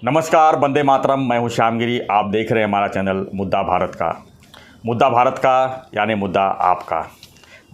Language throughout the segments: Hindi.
नमस्कार, वंदे मातरम। मैं हूं श्यामगिरी। आप देख रहे हैं हमारा चैनल मुद्दा भारत का। मुद्दा भारत का यानी मुद्दा आपका,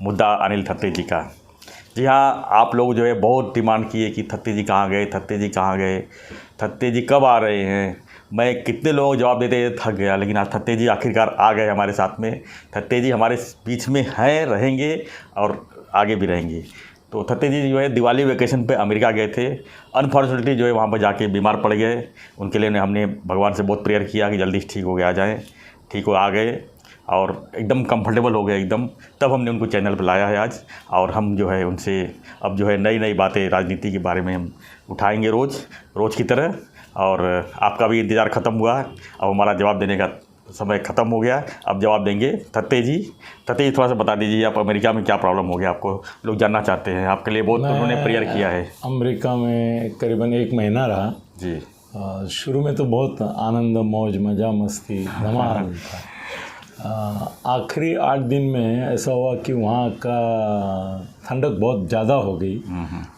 मुद्दा अनिल थत्ते जी का। जी हाँ, आप लोग जो है बहुत डिमांड किए कि थत्ते जी कहाँ गए, थत्ते जी कहाँ गए, थत्ते जी कब आ रहे हैं। मैं कितने लोगों को जवाब देते थक गया, लेकिन आज थत्ते जी आखिरकार आ गए हमारे साथ में। थत्ते जी हमारे बीच में हैं, रहेंगे और आगे भी रहेंगे। तो थत्ते जी जो है दिवाली वेकेशन पे अमेरिका गए थे। अनफॉर्चुनेटली जो है वहाँ पर जाके बीमार पड़ गए। उनके लिए हमने भगवान से बहुत प्रेयर किया कि जल्दी ठीक हो गया आ जाएँ। ठीक हो आ गए और एकदम कंफर्टेबल हो गए एकदम। तब हमने उनको चैनल पर लाया है आज, और हम जो है उनसे अब जो है नई नई बातें राजनीति के बारे में हम उठाएंगे रोज़ की तरह। और आपका भी इंतज़ार ख़त्म हुआ, अब हमारा जवाब देने का समय ख़त्म हो गया। अब जवाब देंगे थत्ते जी। थत्ते जी थोड़ा सा बता दीजिए, आप अमेरिका में क्या प्रॉब्लम हो गया आपको, लोग जानना चाहते हैं। आपके लिए बहुत उन्होंने प्रेयर किया है। अमेरिका में करीबन 1 महीना रहा जी। शुरू में तो बहुत आनंद, मौज, मज़ा, मस्ती, धमाल था। आखिरी 8 दिन में ऐसा हुआ कि वहाँ का ठंडक बहुत ज़्यादा हो गई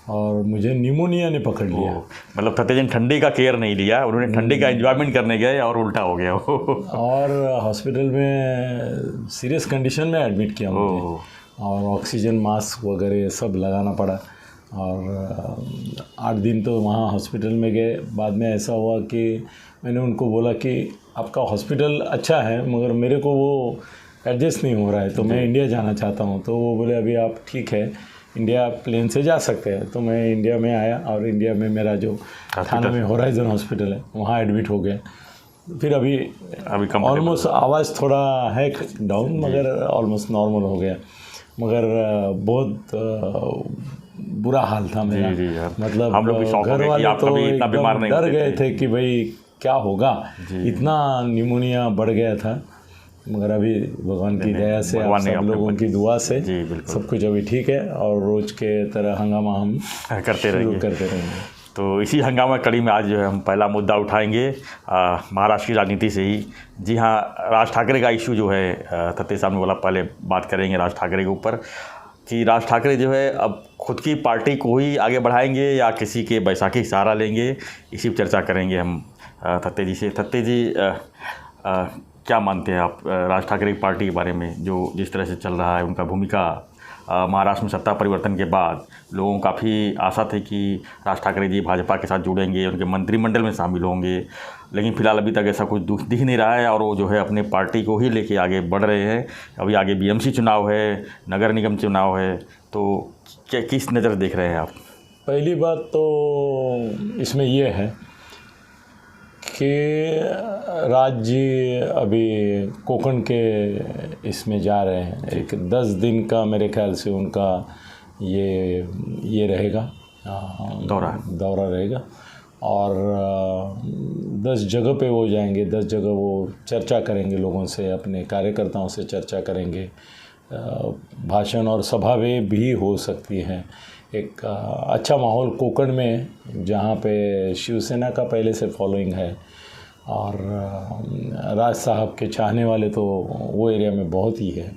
और मुझे निमोनिया ने पकड़ लिया। मतलब थत्ते जी ने ठंडी का केयर नहीं लिया, उन्होंने ठंडी का एंजॉयमेंट करने गए और उल्टा हो गया वो। और हॉस्पिटल में सीरियस कंडीशन में एडमिट किया मुझे, और ऑक्सीजन मास्क वगैरह सब लगाना पड़ा। और 8 दिन तो वहाँ हॉस्पिटल में गए। बाद में ऐसा हुआ कि मैंने उनको बोला कि आपका हॉस्पिटल अच्छा है मगर मेरे को वो एडजस्ट नहीं हो रहा है, तो मैं इंडिया जाना चाहता हूँ। तो वो बोले अभी आप ठीक है, इंडिया प्लेन से जा सकते हैं। तो मैं इंडिया में आया और इंडिया में मेरा जो थाना में होराइजन हॉस्पिटल है वहाँ एडमिट हो गए। फिर अभी ऑलमोस्ट आवाज़ थोड़ा है डाउन, मगर ऑलमोस्ट नॉर्मल हो गया। मगर बहुत बुरा हाल था मेरा। मतलब हम लोग घर वाले तो एकदम डर गए थे कि भाई क्या होगा, इतना निमोनिया बढ़ गया था। मगर अभी भगवान की दया से, आप सब लोगों की दुआ से सब कुछ अभी ठीक है और रोज़ के तरह हंगामा हम करते रहेंगे। तो इसी हंगामा कड़ी में आज जो है हम पहला मुद्दा उठाएंगे महाराष्ट्र की राजनीति से ही। जी हाँ, राज ठाकरे का इशू जो है थत्ते साहब ने बोला पहले बात करेंगे राज ठाकरे के ऊपर, कि राज ठाकरे जो है अब खुद की पार्टी को ही आगे बढ़ाएंगे या किसी के बैसाखी सहारा लेंगे, इसी पर चर्चा करेंगे हम थत्ते जी से। थत्ते जी क्या मानते हैं आप राज ठाकरे की पार्टी के बारे में, जो जिस तरह से चल रहा है उनका भूमिका? महाराष्ट्र में सत्ता परिवर्तन के बाद लोगों को काफ़ी आशा थी कि राज ठाकरे जी भाजपा के साथ जुड़ेंगे, उनके मंत्रिमंडल में शामिल होंगे, लेकिन फिलहाल अभी तक ऐसा कुछ दिख नहीं रहा है और वो जो है अपने पार्टी को ही लेके आगे बढ़ रहे हैं। अभी आगे बीएमसी चुनाव है, नगर निगम चुनाव है, तो क्या किस नज़र देख रहे हैं आप? पहली बात तो इसमें ये है कि राज्य अभी कोकण के इसमें जा रहे हैं। एक 10 दिन का मेरे ख्याल से उनका ये रहेगा, दौरा रहेगा। और 10 जगह पे वो जाएंगे, 10 जगह वो चर्चा करेंगे लोगों से, अपने कार्यकर्ताओं से चर्चा करेंगे। भाषण और सभाएं भी हो सकती हैं। एक अच्छा माहौल कोकण में, जहाँ पे शिवसेना का पहले से फॉलोइंग है और राज साहब के चाहने वाले तो वो एरिया में बहुत ही है।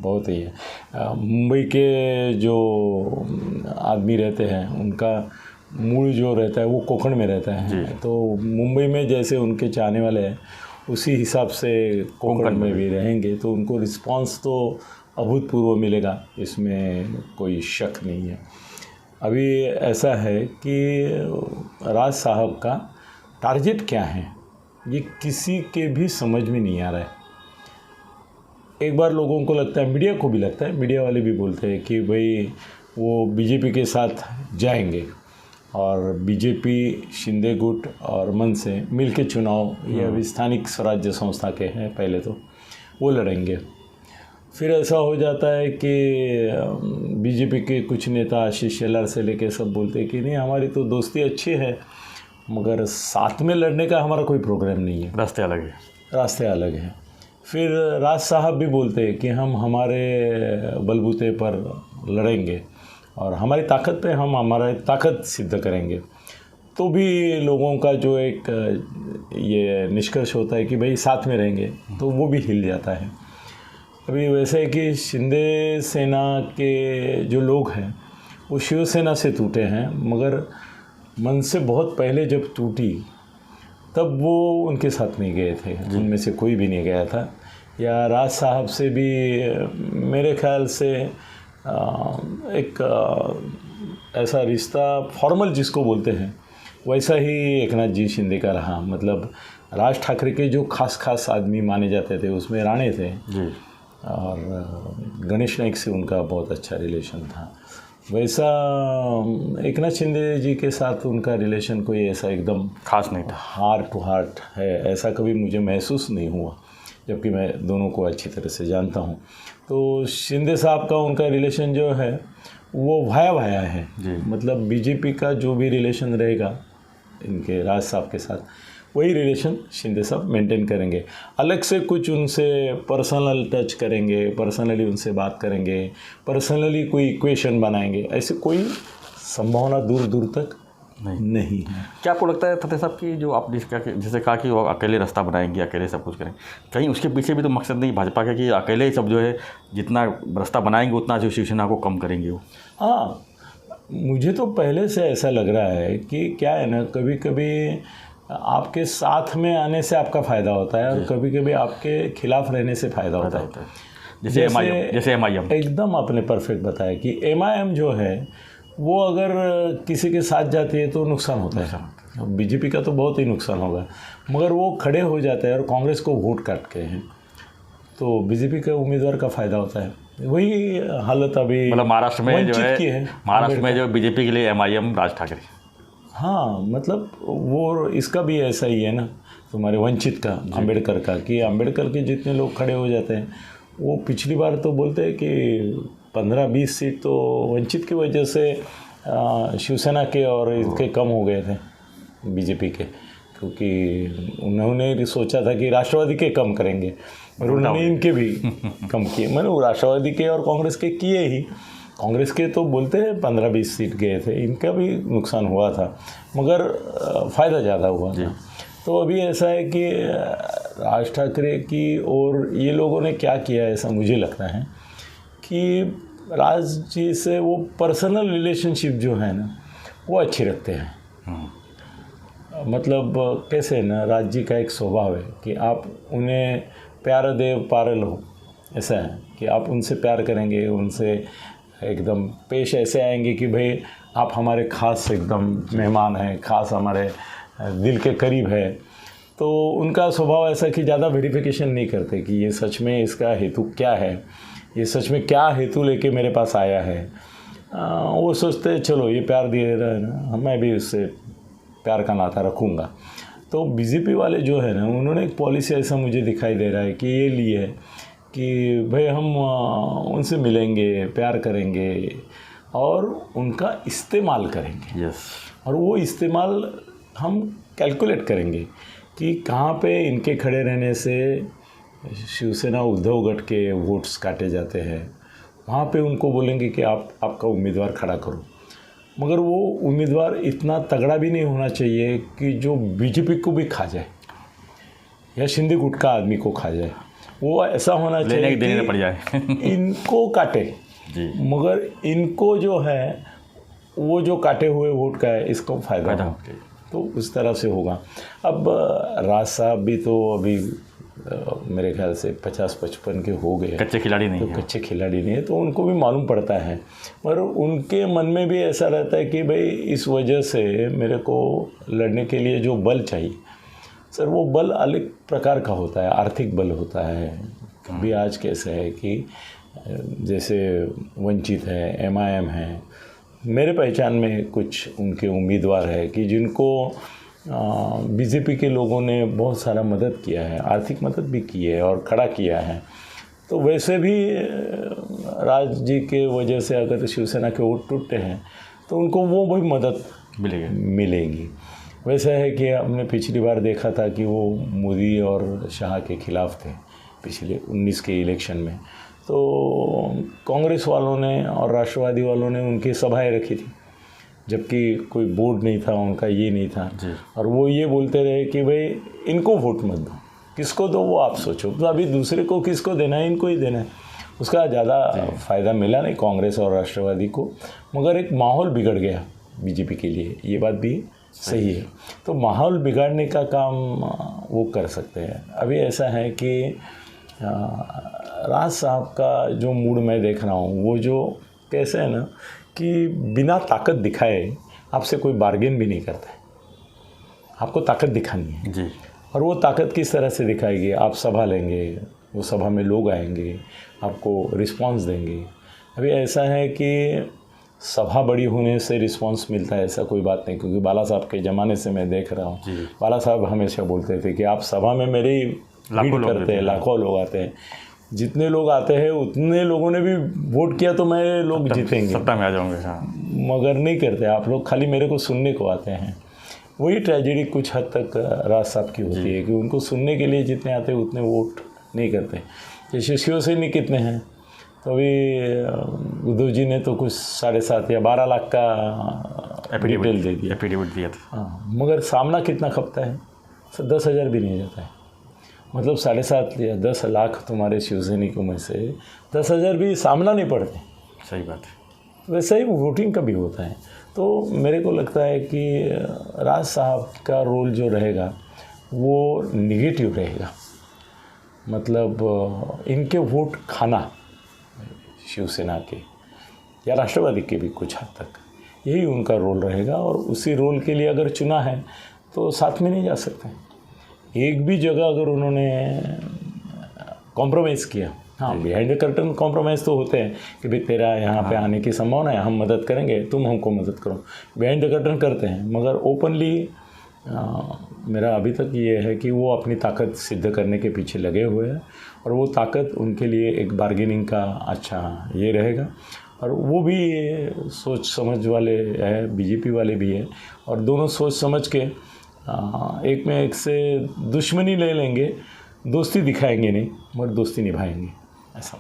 मुंबई के जो आदमी रहते हैं उनका मूल जो रहता है वो कोकण में रहता है, तो मुंबई में जैसे उनके चाहने वाले हैं उसी हिसाब से कोकण में भी रहेंगे, तो उनको रिस्पांस तो अभूतपूर्व मिलेगा, इसमें कोई शक नहीं है। अभी ऐसा है कि राज साहब का टारगेट क्या है ये किसी के भी समझ में नहीं आ रहा है। एक बार लोगों को लगता है, मीडिया को भी लगता है, मीडिया वाले भी बोलते हैं कि भाई वो बीजेपी के साथ जाएंगे और बीजेपी, शिंदे गुट और मन से मिल के चुनाव, ये अभी स्थानिक स्वराज्य संस्था के हैं, पहले तो वो लड़ेंगे। फिर ऐसा हो जाता है कि बीजेपी के कुछ नेता, आशीष शेलार से लेके सब बोलते हैं कि नहीं हमारी तो दोस्ती अच्छी है मगर साथ में लड़ने का हमारा कोई प्रोग्राम नहीं है, रास्ते अलग हैं। फिर राज साहब भी बोलते हैं कि हम हमारे बलबूते पर लड़ेंगे और हमारी ताकत पे हम हमारा ताकत सिद्ध करेंगे। तो भी लोगों का जो एक ये निष्कर्ष होता है कि भाई साथ में रहेंगे, तो वो भी हिल जाता है। अभी वैसे है कि शिंदे सेना के जो लोग हैं वो शिवसेना से टूटे हैं, मगर मन से बहुत पहले जब टूटी तब वो उनके साथ नहीं गए थे, उनमें से कोई भी नहीं गया था। या राज साहब से भी मेरे ख्याल से एक ऐसा रिश्ता फॉर्मल जिसको बोलते हैं वैसा ही एकनाथ जी शिंदे का रहा। मतलब राज ठाकरे के जो खास आदमी माने जाते थे उसमें राणे थे जी, और गणेश नाइक से उनका बहुत अच्छा रिलेशन था। वैसा एकनाथ शिंदे जी के साथ उनका रिलेशन कोई ऐसा एकदम खास नहीं था, हार्ट टू हार्ट है ऐसा कभी मुझे महसूस नहीं हुआ, जबकि मैं दोनों को अच्छी तरह से जानता हूँ। तो शिंदे साहब का उनका रिलेशन जो है वो भाया है जी। मतलब बीजेपी का जो भी रिलेशन रहेगा इनके राज साहब के साथ वही रिलेशन शिंदे साहब मेंटेन करेंगे। अलग से कुछ उनसे पर्सनल टच करेंगे, पर्सनली उनसे बात करेंगे, पर्सनली कोई इक्वेशन बनाएंगे, ऐसे कोई संभावना दूर दूर तक नहीं है। क्या आपको लगता है फतेह साहब कि जो आपने जैसे कहा कि वो अकेले रास्ता बनाएंगे, अकेले सब कुछ करेंगे, कहीं उसके पीछे भी तो मकसद नहीं भाजपा का कि अकेले ही सब जो है जितना रास्ता बनाएंगे उतना जो शिवसेना को कम करेंगे वो? हाँ, मुझे तो पहले से ऐसा लग रहा है कि क्या है ना, कभी कभी आपके साथ में आने से आपका फ़ायदा होता है और कभी कभी आपके खिलाफ रहने से फ़ायदा होता है। जैसे एमआईएम एकदम आपने परफेक्ट बताया कि एमआईएम जो है वो अगर किसी के साथ जाती है तो नुकसान होता है। बीजेपी का तो बहुत ही नुकसान होगा, मगर वो खड़े हो जाते हैं और कांग्रेस को वोट काट के हैं तो बीजेपी के उम्मीदवार का फ़ायदा होता है। वही हालत अभी मतलब महाराष्ट्र में जो है, महाराष्ट्र में जो बीजेपी के लिए एमआईएम राज ठाकरे। हाँ, मतलब वो इसका भी ऐसा ही है ना, तुम्हारे वंचित का, अंबेडकर का, कि अंबेडकर के जितने लोग खड़े हो जाते हैं वो पिछली बार तो बोलते हैं कि 15-20 सीट तो वंचित की वजह से शिवसेना के और इसके कम हो गए थे बीजेपी के, क्योंकि उन्होंने सोचा था कि राष्ट्रवादी के कम करेंगे और उन्होंने इनके भी कम किए। मैंने राष्ट्रवादी के और कांग्रेस के किए ही, कांग्रेस के तो बोलते हैं 15-20 सीट गए थे, इनका भी नुकसान हुआ था मगर फ़ायदा ज़्यादा हुआ था। तो अभी ऐसा है कि राज ठाकरे की और ये लोगों ने क्या किया ऐसा मुझे लगता है कि राज जी से वो पर्सनल रिलेशनशिप जो है ना वो अच्छी रखते हैं। मतलब कैसे ना, राज जी का एक स्वभाव है कि आप उन्हें प्यार देव पारल हो, ऐसा है कि आप उनसे प्यार करेंगे, उनसे एकदम पेश ऐसे आएंगे कि भाई आप हमारे ख़ास एकदम मेहमान हैं, ख़ास हमारे दिल के करीब है। तो उनका स्वभाव ऐसा कि ज़्यादा वेरिफिकेशन नहीं करते कि ये सच में इसका हेतु क्या है, ये सच में क्या हेतु लेके मेरे पास आया है। वो सोचते चलो ये प्यार दे रहा है ना, मैं भी उससे प्यार का नाता रखूँगा। तो बीजेपी वाले जो है ना, उन्होंने एक पॉलिसी ऐसा मुझे दिखाई दे रहा है कि ये लिए है कि भाई हम उनसे मिलेंगे, प्यार करेंगे और उनका इस्तेमाल करेंगे। और वो इस्तेमाल हम कैलकुलेट करेंगे कि कहाँ पे इनके खड़े रहने से शिवसेना उद्धव गट के वोट्स काटे जाते हैं, वहाँ पे उनको बोलेंगे कि आपका उम्मीदवार खड़ा करो। मगर वो उम्मीदवार इतना तगड़ा भी नहीं होना चाहिए कि जो बीजेपी को भी खा जाए या शिंदे गुट का आदमी को खा जाए। वो ऐसा होना चाहिए देने पड़ जाए इनको काटे जी, मगर इनको जो है वो जो काटे हुए वोट का है इसको फ़ायदा हो, तो उस तरह से होगा। अब राज साहब भी तो अभी मेरे ख्याल से 50-55 के हो गए, कच्चे खिलाड़ी नहीं तो है। कच्चे खिलाड़ी नहीं है, तो उनको भी मालूम पड़ता है। पर उनके मन में भी ऐसा रहता है कि भाई इस वजह से मेरे को लड़ने के लिए जो बल चाहिए सर, वो बल अलग प्रकार का होता है, आर्थिक बल होता है। अभी आज कैसे है कि जैसे वंचित है, एमआईएम है, मेरे पहचान में कुछ उनके उम्मीदवार है कि जिनको बीजेपी के लोगों ने बहुत सारा मदद किया है, आर्थिक मदद भी की है और खड़ा किया है। तो वैसे भी राज जी के वजह से अगर शिवसेना के वोट टूटते हैं तो उनको वो भी मदद मिलेगी। वैसा है कि हमने पिछली बार देखा था कि वो मोदी और शाह के खिलाफ थे पिछले 19 के इलेक्शन में, तो कांग्रेस वालों ने और राष्ट्रवादी वालों ने उनकी सभाएं रखी थी, जबकि कोई बोर्ड नहीं था उनका, ये नहीं था। और वो ये बोलते रहे कि भाई इनको वोट मत दो, किसको दो वो आप सोचो। तो अभी दूसरे को किसको देना है, इनको ही देना है। उसका ज़्यादा फ़ायदा मिला नहीं कांग्रेस और राष्ट्रवादी को, मगर एक माहौल बिगड़ गया बीजेपी के लिए, ये बात भी सही है। तो माहौल बिगाड़ने का काम वो कर सकते हैं। अभी ऐसा है कि राज साहब का जो मूड मैं देख रहा हूँ, वो जो कैसे है ना कि बिना ताकत दिखाए आपसे कोई बार्गेन भी नहीं करता है। आपको ताकत दिखानी है जी। और वो ताकत किस तरह से दिखाएगी? आप सभा लेंगे, वो सभा में लोग आएंगे, आपको रिस्पांस देंगे। अभी ऐसा है कि सभा बड़ी होने से रिस्पांस मिलता है, ऐसा कोई बात नहीं, क्योंकि बाला साहब के ज़माने से मैं देख रहा हूँ। बाला साहब हमेशा बोलते थे कि आप सभा में मेरी भीड़ करते हैं, लाखों लोग आते हैं, जितने लोग आते हैं उतने लोगों ने भी वोट किया तो मेरे लोग जीतेंगे, सत्ता में आ जाऊंगे। हाँ। मगर नहीं करते, आप लोग खाली मेरे को सुनने को आते हैं। वही ट्रेजेडी कुछ हद तक राज साहब की होती है कि उनको सुनने के लिए जितने आते हैं उतने वोट नहीं करते। जैसे शिवसेना कितने हैं, तो अभी उद्धव जी ने तो कुछ 7.5 या 12 लाख का डिटेल दे दिया, एफिडेविट दिया था। हाँ, मगर सामना कितना खपता है? 10,000 भी नहीं जाता है। मतलब 7.5 या 10 लाख तुम्हारे शिवसैनिकों में से 10,000 भी सामना नहीं पड़ते। सही बात है। वैसे ही वोटिंग का भी होता है। तो मेरे को लगता है कि राज साहब का रोल जो रहेगा वो निगेटिव रहेगा। मतलब इनके वोट खाना शिवसेना के या राष्ट्रवादी के भी कुछ हद तक, यही उनका रोल रहेगा। और उसी रोल के लिए अगर चुना है तो साथ में नहीं जा सकते। एक भी जगह अगर उन्होंने कॉम्प्रोमाइज़ किया, हाँ, बिहाइंड द कर्टन कॉम्प्रोमाइज़ तो होते हैं कि भाई तेरा यहाँ पे आने की संभावना है, हम मदद करेंगे, तुम हमको मदद करो, बिहाइंड द कर्टन करते हैं। मगर ओपनली मेरा अभी तक ये है कि वो अपनी ताकत सिद्ध करने के पीछे लगे हुए हैं और वो ताकत उनके लिए एक बार्गेनिंग का अच्छा ये रहेगा। और वो भी सोच समझ वाले है, बीजेपी वाले भी है, और दोनों सोच समझ के एक में एक से दुश्मनी ले लेंगे, दोस्ती दिखाएंगे नहीं मगर दोस्ती निभाएंगे, ऐसा।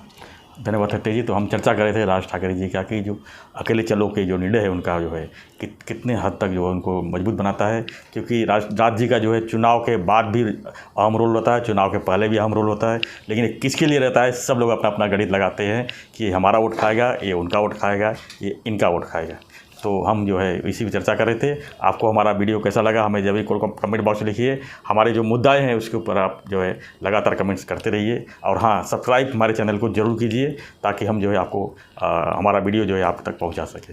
धन्यवाद थत्ते जी। तो हम चर्चा कर रहे थे राज ठाकरे जी का कि जो अकेले चलो के जो निर्णय है उनका जो है कितने हद तक जो है उनको मजबूत बनाता है, क्योंकि राज जी का जो है चुनाव के बाद भी अहम रोल होता है, चुनाव के पहले भी अहम रोल होता है, लेकिन किसके लिए रहता है सब लोग अपना अपना गणित लगाते हैं कि हमारा वोट खाएगा, ये उनका वोट खाएगा, ये इनका वोट खाएगा। तो हम जो है इसी पर चर्चा कर रहे थे। आपको हमारा वीडियो कैसा लगा हमें जब भी कमेंट बॉक्स में लिखिए। हमारे जो मुद्दे हैं उसके ऊपर आप जो है लगातार कमेंट्स करते रहिए। और हाँ, सब्सक्राइब हमारे चैनल को ज़रूर कीजिए ताकि हम जो है आपको हमारा वीडियो जो है आप तक पहुंचा सके।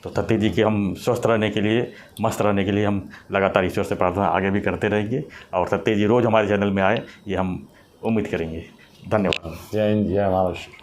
तो थत्ते जी के हम स्वस्थ रहने के लिए, मस्त रहने के लिए हम लगातार ईश्वर से प्रार्थना आगे भी करते रहेंगे और थत्ते जी रोज़ हमारे चैनल में आए, ये हम उम्मीद करेंगे। धन्यवाद। जय हिंद, जय महाराष्ट्र।